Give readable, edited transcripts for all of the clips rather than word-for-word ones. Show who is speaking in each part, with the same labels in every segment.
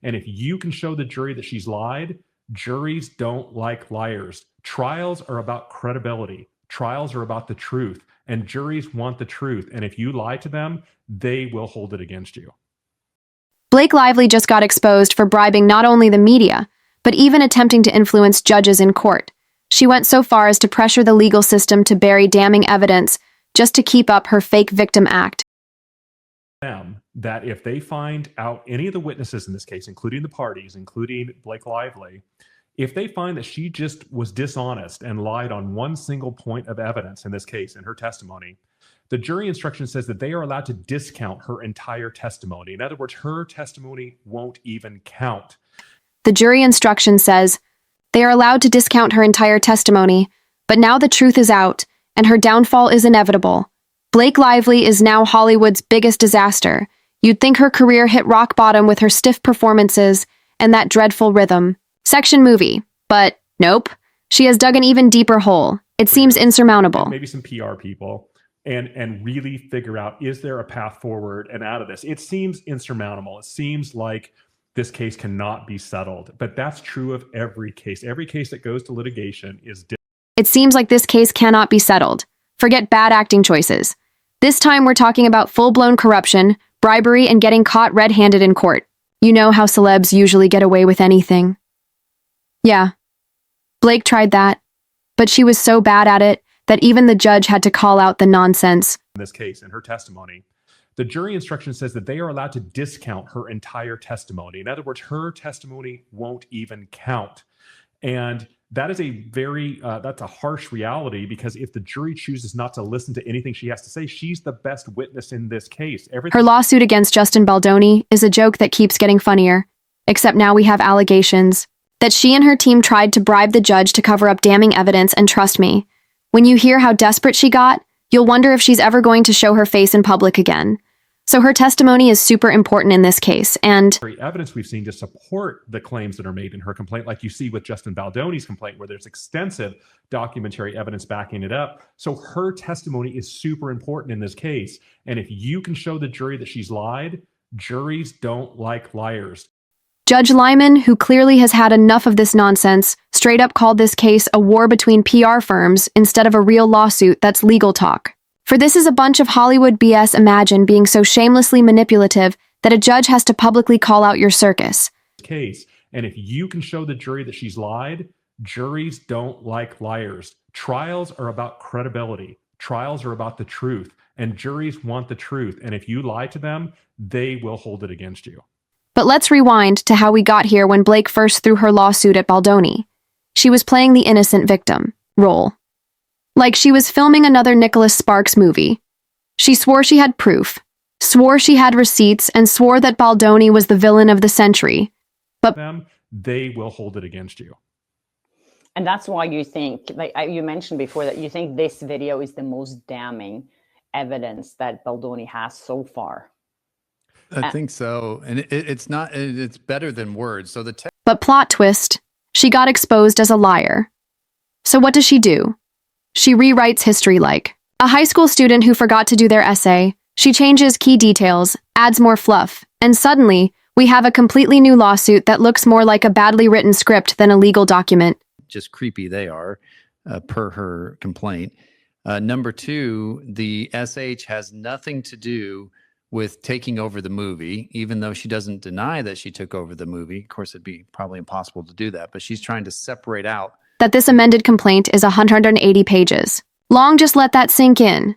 Speaker 1: And if you can show the jury that she's lied, juries don't like liars. Trials are about credibility. Trials are about the truth, and juries want the truth. And if you lie to them, they will hold it against you.
Speaker 2: Blake Lively just got exposed for bribing not only the media, but even attempting to influence judges in court. She went so far as to pressure the legal system to bury damning evidence just to keep up her fake victim act.
Speaker 1: That if they find out any of the witnesses in this case, including the parties, including Blake Lively, if they find that she just was dishonest and lied on one single point of evidence in this case, in her testimony, the jury instruction says that they are allowed to discount her entire testimony. In other words, her testimony won't even count.
Speaker 2: The jury instruction says they are allowed to discount her entire testimony, but now the truth is out, and her downfall is inevitable. Blake Lively is now Hollywood's biggest disaster. You'd think her career hit rock bottom with her stiff performances and that dreadful rhythm. Section movie. But nope. She has dug an even deeper hole. It seems insurmountable.
Speaker 1: Maybe some PR people and really figure out, is there a path forward and out of this? It seems insurmountable. It seems like this case cannot be settled. But that's true of every case. Every case that goes to litigation is different.
Speaker 2: It seems like this case cannot be settled. Forget bad acting choices. This time we're talking about full-blown corruption, bribery, and getting caught red-handed in court. You know how celebs usually get away with anything. Yeah. Blake tried that, but she was so bad at it that even the judge had to call out the nonsense.
Speaker 1: In this case, in her testimony, the jury instruction says that they are allowed to discount her entire testimony. In other words, her testimony won't even count. And that is that's a harsh reality, because if the jury chooses not to listen to anything she has to say, she's the best witness in this case.
Speaker 2: Her lawsuit against Justin Baldoni is a joke that keeps getting funnier, except now we have allegations that she and her team tried to bribe the judge to cover up damning evidence, and trust me, when you hear how desperate she got, you'll wonder if she's ever going to show her face in public again. So her testimony is super important in this case, and
Speaker 1: evidence we've seen to support the claims that are made in her complaint, like you see with Justin Baldoni's complaint, where there's extensive documentary evidence backing it up. So her testimony is super important in this case. And if you can show the jury that she's lied, juries don't like liars.
Speaker 2: Judge Lyman, who clearly has had enough of this nonsense, straight up called this case a war between PR firms instead of a real lawsuit that's legal talk. For this is a bunch of Hollywood BS. Imagine being so shamelessly manipulative that a judge has to publicly call out your circus.
Speaker 1: Case. And if you can show the jury that she's lied, juries don't like liars. Trials are about credibility. Trials are about the truth, and juries want the truth. And if you lie to them, they will hold it against you.
Speaker 2: But let's rewind to how we got here when Blake first threw her lawsuit at Baldoni. She was playing the innocent victim role. Like she was filming another Nicholas Sparks movie. She swore she had proof, swore she had receipts, and swore that Baldoni was the villain of the century. But
Speaker 1: they will hold it against you.
Speaker 3: And that's why you think, like you mentioned before, that you think this video is the most damning evidence that Baldoni has so far.
Speaker 4: I think so. And it's better than words. So
Speaker 2: but plot twist, she got exposed as a liar. So what does she do? She rewrites history like a high school student who forgot to do their essay. She changes key details, adds more fluff, and suddenly we have a completely new lawsuit that looks more like a badly written script than a legal document.
Speaker 4: Just creepy they are, per her complaint. Number two, the SH has nothing to do with taking over the movie, even though she doesn't deny that she took over the movie. Of course, it'd be probably impossible to do that, but she's trying to separate out
Speaker 2: that this amended complaint is 180 pages long. Just let that sink in.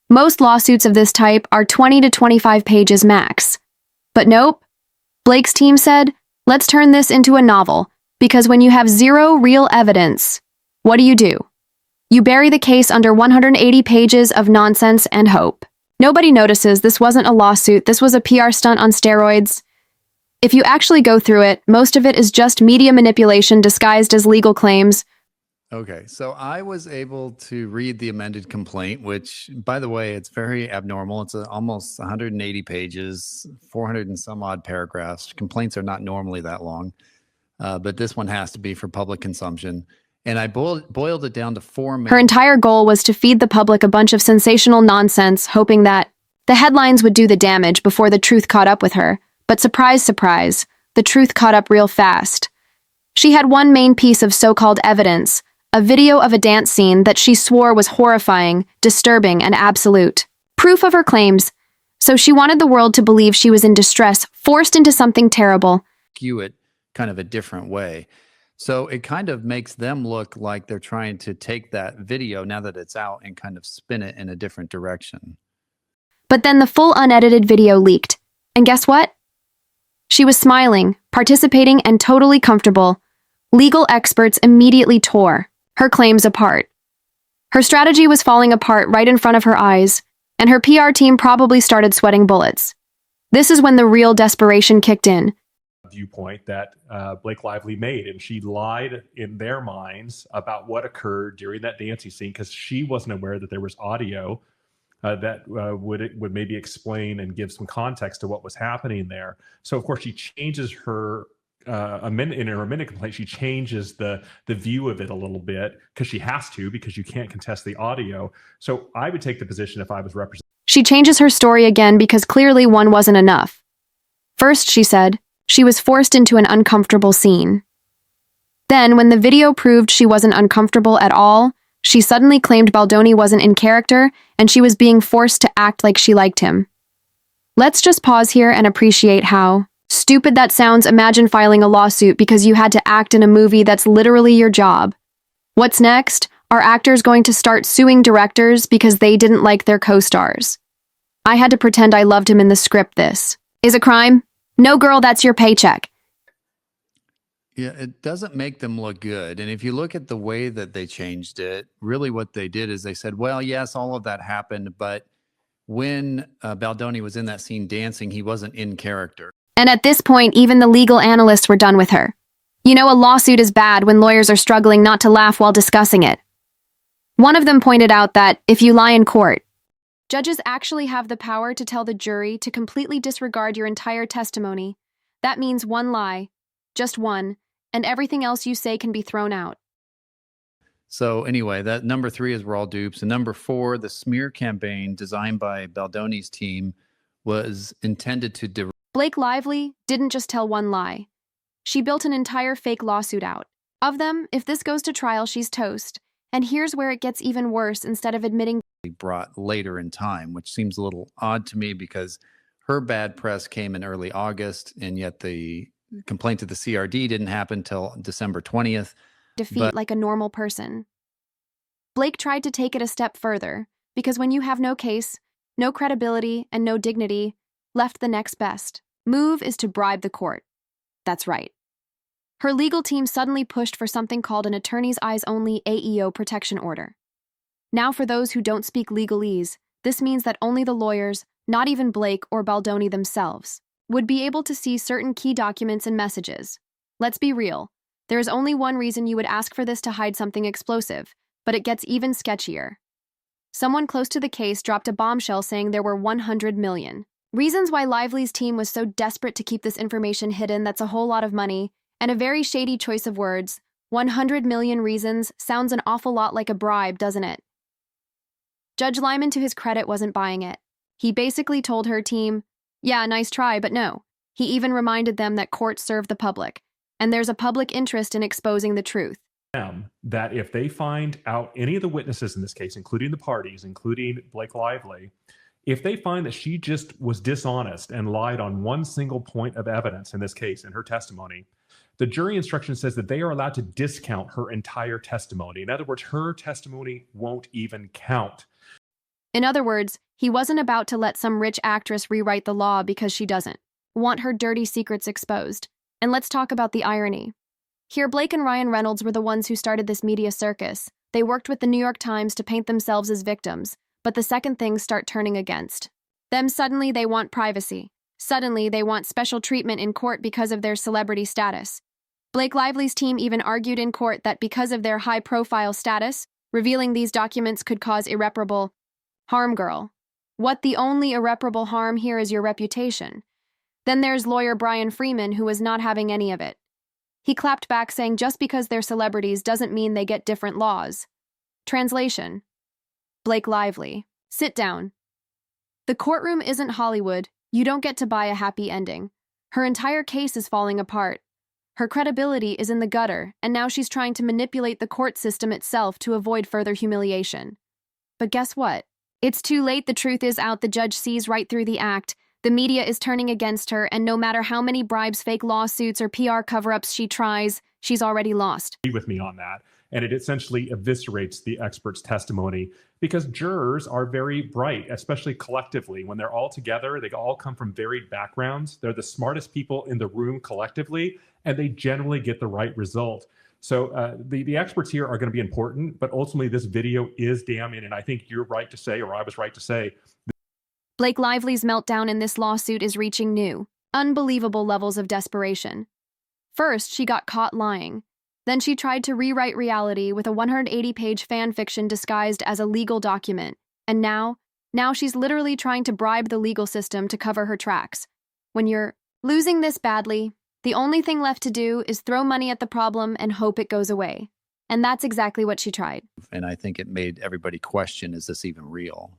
Speaker 2: Most lawsuits of this type are 20 to 25 pages max. But nope. Blake's team said, let's turn this into a novel, because when you have zero real evidence, what do? You bury the case under 180 pages of nonsense and hope. Nobody notices this wasn't a lawsuit, this was a PR stunt on steroids. If you actually go through it, most of it is just media manipulation disguised as legal claims.
Speaker 4: Okay, so I was able to read the amended complaint, which, by the way, it's very abnormal. It's almost 180 pages, 400 and some odd paragraphs. Complaints are not normally that long, but this one has to be for public consumption. And I boiled it down to 4 minutes.
Speaker 2: Her entire goal was to feed the public a bunch of sensational nonsense, hoping that the headlines would do the damage before the truth caught up with her. But surprise, surprise, the truth caught up real fast. She had one main piece of so-called evidence, a video of a dance scene that she swore was horrifying, disturbing, and absolute. Proof of her claims. So she wanted the world to believe she was in distress, forced into something terrible.
Speaker 4: Skew it kind of a different way. So it kind of makes them look like they're trying to take that video now that it's out and kind of spin it in a different direction.
Speaker 2: But then the full unedited video leaked. And guess what? She was smiling, participating, and totally comfortable. Legal experts immediately tore her claims apart. Her strategy was falling apart right in front of her eyes, and her PR team probably started sweating bullets. This is when the real desperation kicked in.
Speaker 1: Viewpoint that Blake Lively made, and she lied in their minds about what occurred during that dancing scene because she wasn't aware that there was audio that would maybe explain and give some context to what was happening there. So of course she changes her in her amended complaint. She changes the view of it a little bit because she has to, because you can't contest the audio. So I would take the position if I was representing.
Speaker 2: She changes her story again because clearly one wasn't enough. First, she said, she was forced into an uncomfortable scene. Then, when the video proved she wasn't uncomfortable at all, she suddenly claimed Baldoni wasn't in character and she was being forced to act like she liked him. Let's just pause here and appreciate how stupid that sounds. Imagine filing a lawsuit because you had to act in a movie that's literally your job. What's next? Are actors going to start suing directors because they didn't like their co-stars? I had to pretend I loved him in the script. This is a crime? No, girl, that's your paycheck.
Speaker 4: Yeah, it doesn't make them look good. And if you look at the way that they changed it, really what they did is they said, well, yes, all of that happened, but when Baldoni was in that scene dancing, he wasn't in character.
Speaker 2: And at this point, even the legal analysts were done with her. You know, a lawsuit is bad when lawyers are struggling not to laugh while discussing it. One of them pointed out that if you lie in court, judges actually have the power to tell the jury to completely disregard your entire testimony. That means one lie, just one, and everything else you say can be thrown out.
Speaker 4: So anyway, that number 3 is we're all dupes. And number 4, the smear campaign designed by Baldoni's team was intended to
Speaker 2: Blake Lively didn't just tell one lie. She built an entire fake lawsuit out. Of them, if this goes to trial, she's toast. And here's where it gets even worse. Instead of admitting
Speaker 4: brought later in time, which seems a little odd to me because her bad press came in early August, and yet the complaint to the CRD didn't happen till December 20th.
Speaker 2: Defeat like a normal person. Blake tried to take it a step further, because when you have no case, no credibility, and no dignity, left the next best move is to bribe the court. That's right. Her legal team suddenly pushed for something called an attorney's eyes only AEO protection order. Now, for those who don't speak legalese, this means that only the lawyers, not even Blake or Baldoni themselves, would be able to see certain key documents and messages. Let's be real. There is only one reason you would ask for this: to hide something explosive, but it gets even sketchier. Someone close to the case dropped a bombshell saying there were 100 million reasons why Lively's team was so desperate to keep this information hidden. That's a whole lot of money, and a very shady choice of words. 100 million reasons sounds an awful lot like a bribe, doesn't it? Judge Lyman, to his credit, wasn't buying it. He basically told her team, yeah, nice try, but no. He even reminded them that courts serve the public, and there's a public interest in exposing the truth.
Speaker 1: That if they find out any of the witnesses in this case, including the parties, including Blake Lively, if they find that she just was dishonest and lied on one single point of evidence in this case, in her testimony, the jury instruction says that they are allowed to discount her entire testimony. In other words, her testimony won't even count.
Speaker 2: In other words, he wasn't about to let some rich actress rewrite the law because she doesn't want her dirty secrets exposed. And let's talk about the irony. Here, Blake and Ryan Reynolds were the ones who started this media circus. They worked with the New York Times to paint themselves as victims, but the second things start turning against them, suddenly they want privacy. Suddenly they want special treatment in court because of their celebrity status. Blake Lively's team even argued in court that because of their high-profile status, revealing these documents could cause irreparable harm. Girl, what? The only irreparable harm here is your reputation. Then there's lawyer Brian Freeman, who was not having any of it. He clapped back, saying just because they're celebrities doesn't mean they get different laws. Translation: Blake Lively, sit down. The courtroom isn't Hollywood. You don't get to buy a happy ending. Her entire case is falling apart. Her credibility is in the gutter, and now she's trying to manipulate the court system itself to avoid further humiliation. But guess what? It's too late. The truth is out. The judge sees right through the act. The media is turning against her, and no matter how many bribes, fake lawsuits, or PR cover-ups she tries, she's already lost.
Speaker 1: With me on that. And it essentially eviscerates the expert's testimony because jurors are very bright, especially collectively. When they're all together, they all come from varied backgrounds. They're the smartest people in the room collectively, and they generally get the right result. So the experts here are going to be important, but ultimately this video is damning. And I think you're right to say, or I was right to say,
Speaker 2: Blake Lively's meltdown in this lawsuit is reaching new, unbelievable levels of desperation. First, she got caught lying. Then she tried to rewrite reality with a 180-page fan fiction disguised as a legal document. And now she's literally trying to bribe the legal system to cover her tracks. When you're losing this badly, the only thing left to do is throw money at the problem and hope it goes away. And that's exactly what she tried.
Speaker 4: And I think it made everybody question, is this even real?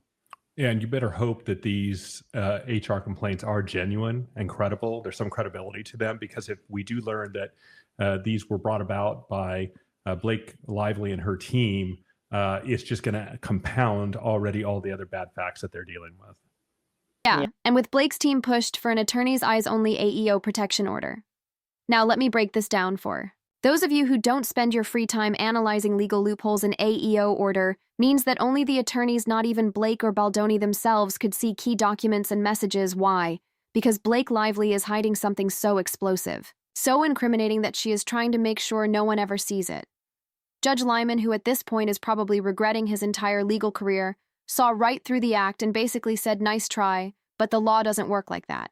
Speaker 1: Yeah, and you better hope that these HR complaints are genuine and credible. There's some credibility to them, because if we do learn that these were brought about by Blake Lively and her team, it's just going to compound already all the other bad facts that they're dealing with.
Speaker 2: Yeah, and with Blake's team pushed for an attorney's eyes only AEO protection order. Now let me break this down for those of you who don't spend your free time analyzing legal loopholes. An AEO order means that only the attorneys, not even Blake or Baldoni themselves, could see key documents and messages. Why? Because Blake Lively is hiding something so explosive, so incriminating that she is trying to make sure no one ever sees it. Judge Lyman, who at this point is probably regretting his entire legal career, saw right through the act and basically said, "Nice try, but the law doesn't work like that."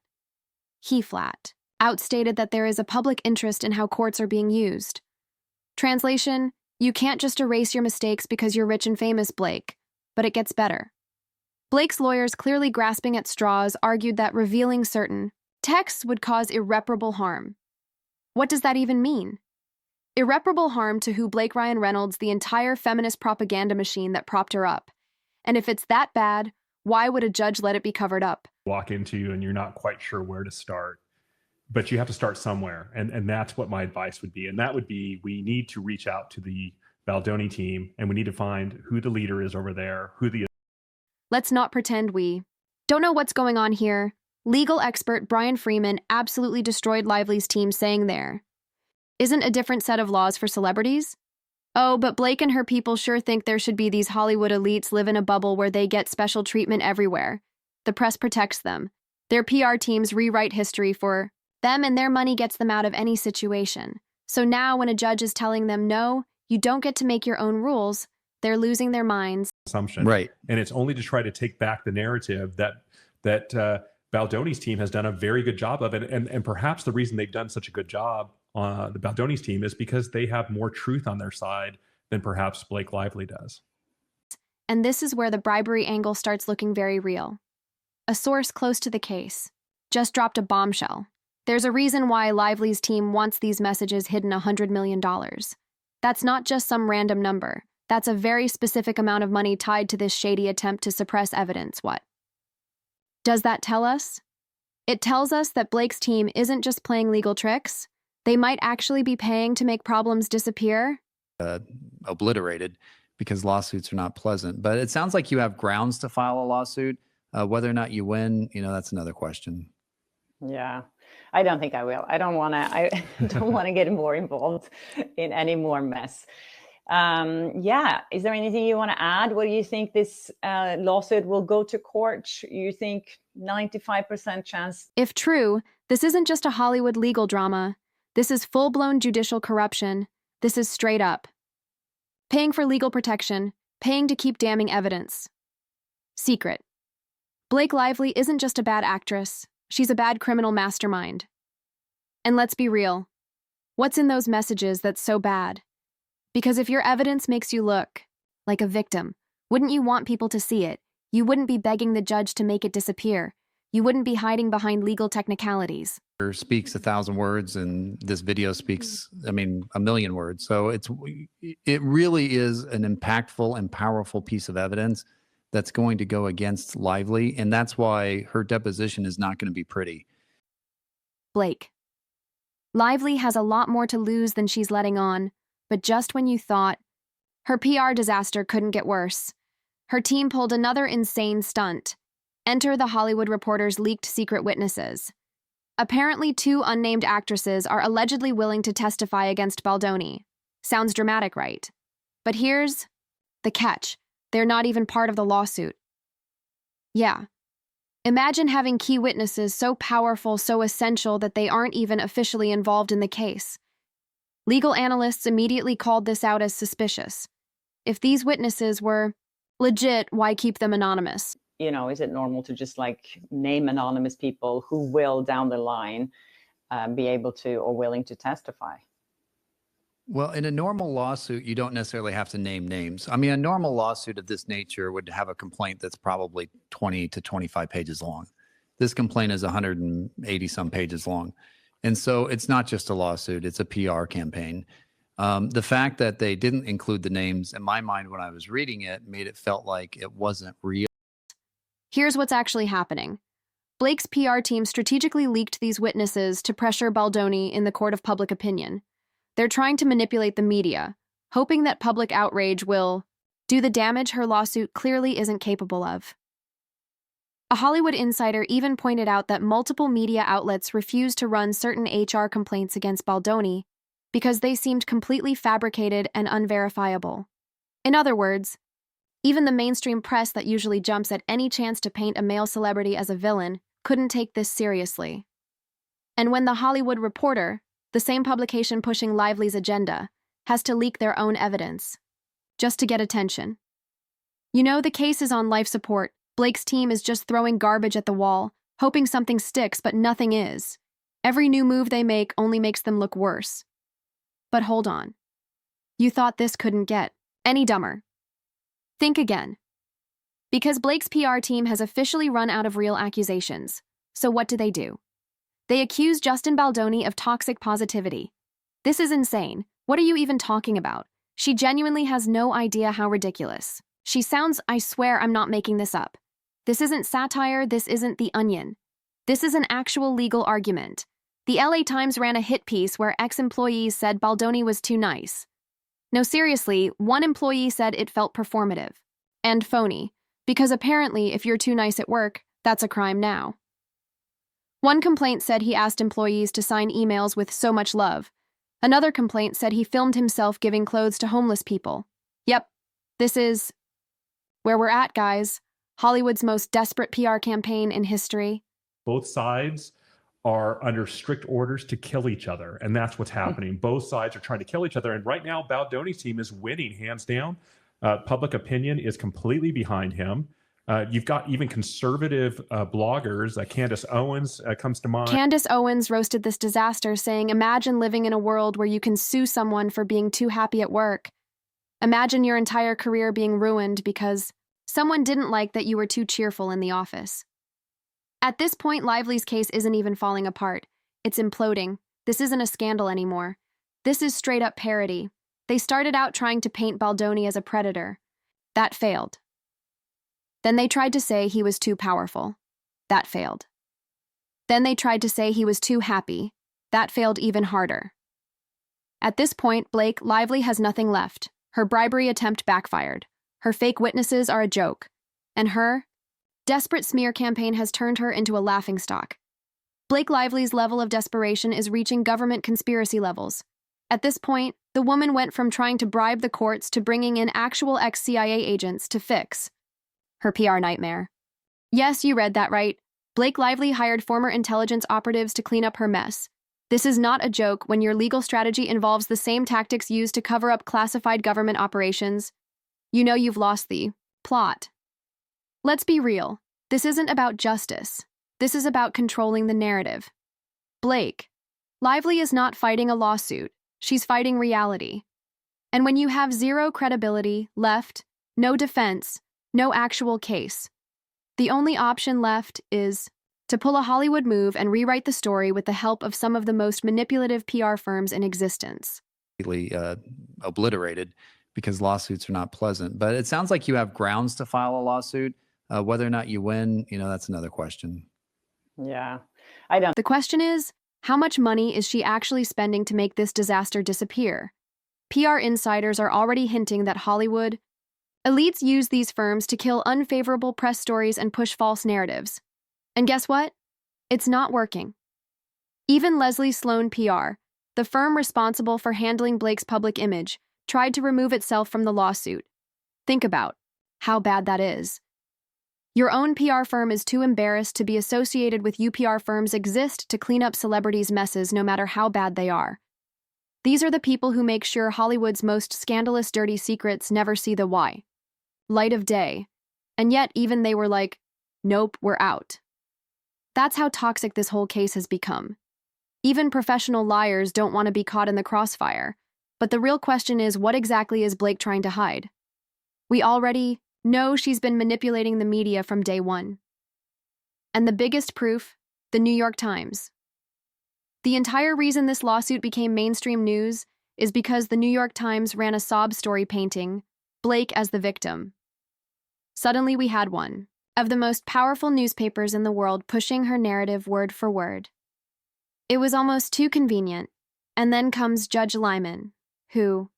Speaker 2: He flat out stated that there is a public interest in how courts are being used. Translation: you can't just erase your mistakes because you're rich and famous, Blake. But it gets better. Blake's lawyers, clearly grasping at straws, argued that revealing certain texts would cause irreparable harm. What does that even mean? Irreparable harm to who? Blake? Ryan Reynolds, the entire feminist propaganda machine that propped her up. And if it's that bad, why would a judge let it be covered up?
Speaker 1: Walk into and you're not quite sure where to start, but you have to start somewhere. And that's what my advice would be. And that would be, we need to reach out to the Baldoni team, and we need to find who the leader is over there, who the...
Speaker 2: Let's not pretend we don't know what's going on here. Legal expert Brian Freeman absolutely destroyed Lively's team, saying there isn't a different set of laws for celebrities. Oh, but Blake and her people sure think there should be. These Hollywood elites live in a bubble where they get special treatment everywhere. The press protects them. Their PR teams rewrite history for them, and their money gets them out of any situation. So now when a judge is telling them, no, you don't get to make your own rules, they're losing their minds.
Speaker 1: Assumption.
Speaker 4: Right.
Speaker 1: And it's only to try to take back the narrative that Baldoni's team has done a very good job of. And perhaps the reason they've done such a good job on the Baldoni's team is because they have more truth on their side than perhaps Blake Lively does.
Speaker 2: And this is where the bribery angle starts looking very real. A source close to the case just dropped a bombshell. There's a reason why Lively's team wants these messages hidden. $100 million. That's not just some random number. That's a very specific amount of money tied to this shady attempt to suppress evidence. What does that tell us? It tells us that Blake's team isn't just playing legal tricks. They might actually be paying to make problems disappear.
Speaker 4: Obliterated, because lawsuits are not pleasant. But it sounds like you have grounds to file a lawsuit. Whether or not you win, that's another question.
Speaker 3: Yeah, I don't think I will. I don't want to get more involved in any more mess. Yeah. Is there anything you want to add? What do you think this lawsuit will go to court? You think 95% chance?
Speaker 2: If true, this isn't just a Hollywood legal drama. This is full-blown judicial corruption. This is straight up paying for legal protection, paying to keep damning evidence. Secret. Blake Lively isn't just a bad actress. She's a bad criminal mastermind. And let's be real. What's in those messages that's so bad? Because if your evidence makes you look like a victim, wouldn't you want people to see it? You wouldn't be begging the judge to make it disappear. You wouldn't be hiding behind legal technicalities.
Speaker 4: Speaks 1,000 words, and this video speaks, a million words. So it really is an impactful and powerful piece of evidence that's going to go against Lively, and that's why her deposition is not going to be pretty.
Speaker 2: Blake. Lively has a lot more to lose than she's letting on, but just when you thought, her PR disaster couldn't get worse. Her team pulled another insane stunt. Enter the Hollywood Reporter's leaked secret witnesses. Apparently, 2 unnamed actresses are allegedly willing to testify against Baldoni. Sounds dramatic, right? But here's the catch. They're not even part of the lawsuit. Yeah. Imagine having key witnesses so powerful, so essential that they aren't even officially involved in the case. Legal analysts immediately called this out as suspicious. If these witnesses were legit, why keep them anonymous?
Speaker 3: Is it normal to just name anonymous people who will down the line be able to or willing to testify?
Speaker 4: Well, in a normal lawsuit, you don't necessarily have to name names. I mean, a normal lawsuit of this nature would have a complaint that's probably 20 to 25 pages long. This complaint is 180 some pages long. And so it's not just a lawsuit, it's a PR campaign. The fact that they didn't include the names, in my mind, when I was reading it, made it felt like it wasn't real.
Speaker 2: Here's what's actually happening. Blake's PR team strategically leaked these witnesses to pressure Baldoni in the court of public opinion. They're trying to manipulate the media, hoping that public outrage will do the damage her lawsuit clearly isn't capable of. A Hollywood insider even pointed out that multiple media outlets refused to run certain HR complaints against Baldoni because they seemed completely fabricated and unverifiable. In other words, even the mainstream press that usually jumps at any chance to paint a male celebrity as a villain couldn't take this seriously. And when the Hollywood Reporter, the same publication pushing Lively's agenda, has to leak their own evidence, just to get attention. The case is on life support. Blake's team is just throwing garbage at the wall, hoping something sticks, but nothing is. Every new move they make only makes them look worse. But hold on. You thought this couldn't get any dumber. Think again. Because Blake's PR team has officially run out of real accusations. So what do? They accuse Justin Baldoni of toxic positivity. This is insane. What are you even talking about? She genuinely has no idea how ridiculous. She sounds, I swear I'm not making this up. This isn't satire, this isn't The Onion. This is an actual legal argument. The LA Times ran a hit piece where ex-employees said Baldoni was too nice. No, seriously, one employee said it felt performative and phony, because apparently if you're too nice at work, that's a crime now. One complaint said he asked employees to sign emails with so much love. Another complaint said he filmed himself giving clothes to homeless people. Yep, this is where we're at, guys. Hollywood's most desperate PR campaign in history.
Speaker 1: Both sides are under strict orders to kill each other, and that's what's happening. Both sides are trying to kill each other, and right now, Baldoni's team is winning, hands down. Public opinion is completely behind him. You've got even conservative bloggers. Candace Owens comes to mind.
Speaker 2: Candace Owens roasted this disaster, saying, imagine living in a world where you can sue someone for being too happy at work. Imagine your entire career being ruined because someone didn't like that you were too cheerful in the office. At this point, Lively's case isn't even falling apart. It's imploding. This isn't a scandal anymore. This is straight up parody. They started out trying to paint Baldoni as a predator. That failed. Then they tried to say he was too powerful. That failed. Then they tried to say he was too happy. That failed even harder. At this point, Blake Lively has nothing left. Her bribery attempt backfired. Her fake witnesses are a joke. And her desperate smear campaign has turned her into a laughingstock. Blake Lively's level of desperation is reaching government conspiracy levels. At this point, the woman went from trying to bribe the courts to bringing in actual ex-CIA agents to fix her PR nightmare. Yes, you read that right. Blake Lively hired former intelligence operatives to clean up her mess. This is not a joke when your legal strategy involves the same tactics used to cover up classified government operations. You know you've lost the plot. Let's be real. This isn't about justice. This is about controlling the narrative. Blake Lively is not fighting a lawsuit. She's fighting reality. And when you have zero credibility left, no defense, no actual case, the only option left is to pull a Hollywood move and rewrite the story with the help of some of the most manipulative PR firms in existence.
Speaker 4: Obliterated because lawsuits are not pleasant. But it sounds like you have grounds to file a lawsuit. Whether or not you win, that's another question.
Speaker 3: Yeah, I don't.
Speaker 2: The question is, How much money is she actually spending to make this disaster disappear? PR insiders are already hinting that Hollywood elites use these firms to kill unfavorable press stories and push false narratives. And guess what? It's not working. Even Leslie Sloan PR, the firm responsible for handling Blake's public image, tried to remove itself from the lawsuit. Think about how bad that is. Your own PR firm is too embarrassed to be associated with UPR firms exist to clean up celebrities' messes no matter how bad they are. These are the people who make sure Hollywood's most scandalous dirty secrets never see the light of day. And yet even they were like, nope, we're out. That's how toxic this whole case has become. Even professional liars don't want to be caught in the crossfire. But the real question is, what exactly is Blake trying to hide? We already know she's been manipulating the media from day one. And the biggest proof, the New York Times. The entire reason this lawsuit became mainstream news is because the New York Times ran a sob story painting Blake as the victim. Suddenly we had one of the most powerful newspapers in the world pushing her narrative word for word. It was almost too convenient. And then comes Judge Lyman, who,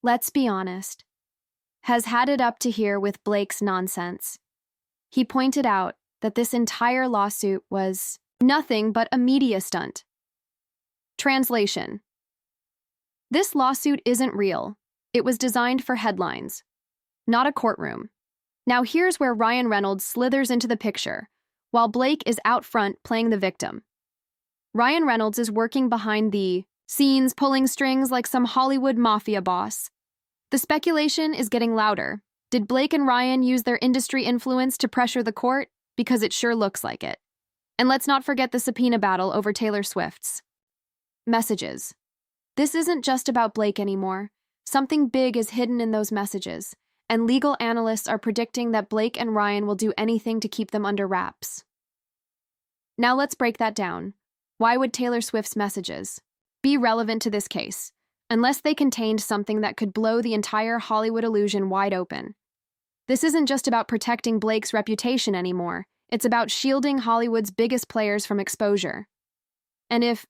Speaker 2: let's be honest, has had it up to here with Blake's nonsense. He pointed out that this entire lawsuit was nothing but a media stunt. Translation: this lawsuit isn't real. It was designed for headlines, not a courtroom. Now here's where Ryan Reynolds slithers into the picture, while Blake is out front playing the victim. Ryan Reynolds is working behind the scenes, pulling strings like some Hollywood mafia boss. The speculation is getting louder. Did Blake and Ryan use their industry influence to pressure the court? Because it sure looks like it. And let's not forget the subpoena battle over Taylor Swift's messages. This isn't just about Blake anymore. Something big is hidden in those messages, and legal analysts are predicting that Blake and Ryan will do anything to keep them under wraps. Now let's break that down. Why would Taylor Swift's messages be relevant to this case, unless they contained something that could blow the entire Hollywood illusion wide open? This isn't just about protecting Blake's reputation anymore. It's about shielding Hollywood's biggest players from exposure. And if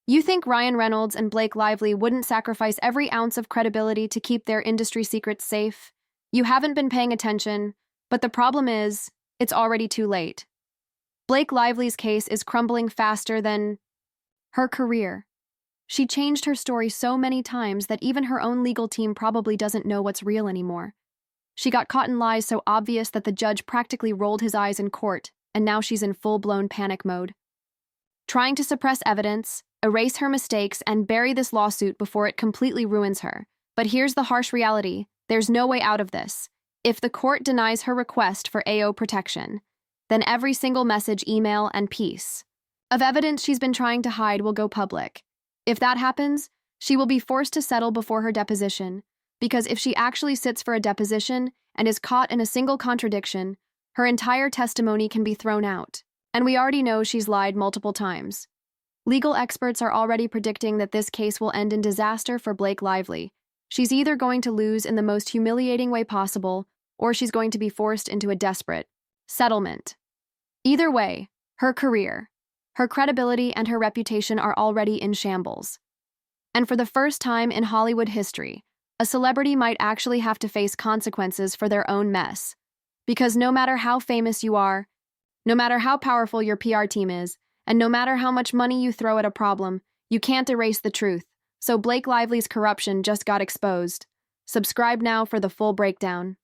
Speaker 2: you think Ryan Reynolds and Blake Lively wouldn't sacrifice every ounce of credibility to keep their industry secrets safe, you haven't been paying attention, but the problem is, it's already too late. Blake Lively's case is crumbling faster than her career. She changed her story so many times that even her own legal team probably doesn't know what's real anymore. She got caught in lies so obvious that the judge practically rolled his eyes in court, and now she's in full-blown panic mode. Trying to suppress evidence, erase her mistakes, and bury this lawsuit before it completely ruins her. But here's the harsh reality. There's no way out of this. If the court denies her request for AO protection, then every single message, email, and piece of evidence she's been trying to hide will go public. If that happens, she will be forced to settle before her deposition, because if she actually sits for a deposition and is caught in a single contradiction, her entire testimony can be thrown out. And we already know she's lied multiple times. Legal experts are already predicting that this case will end in disaster for Blake Lively. She's either going to lose in the most humiliating way possible, or she's going to be forced into a desperate settlement. Either way, her career, her credibility, and her reputation are already in shambles. And for the first time in Hollywood history, a celebrity might actually have to face consequences for their own mess. Because no matter how famous you are, no matter how powerful your PR team is, and no matter how much money you throw at a problem, you can't erase the truth. So Blake Lively's corruption just got exposed. Subscribe now for the full breakdown.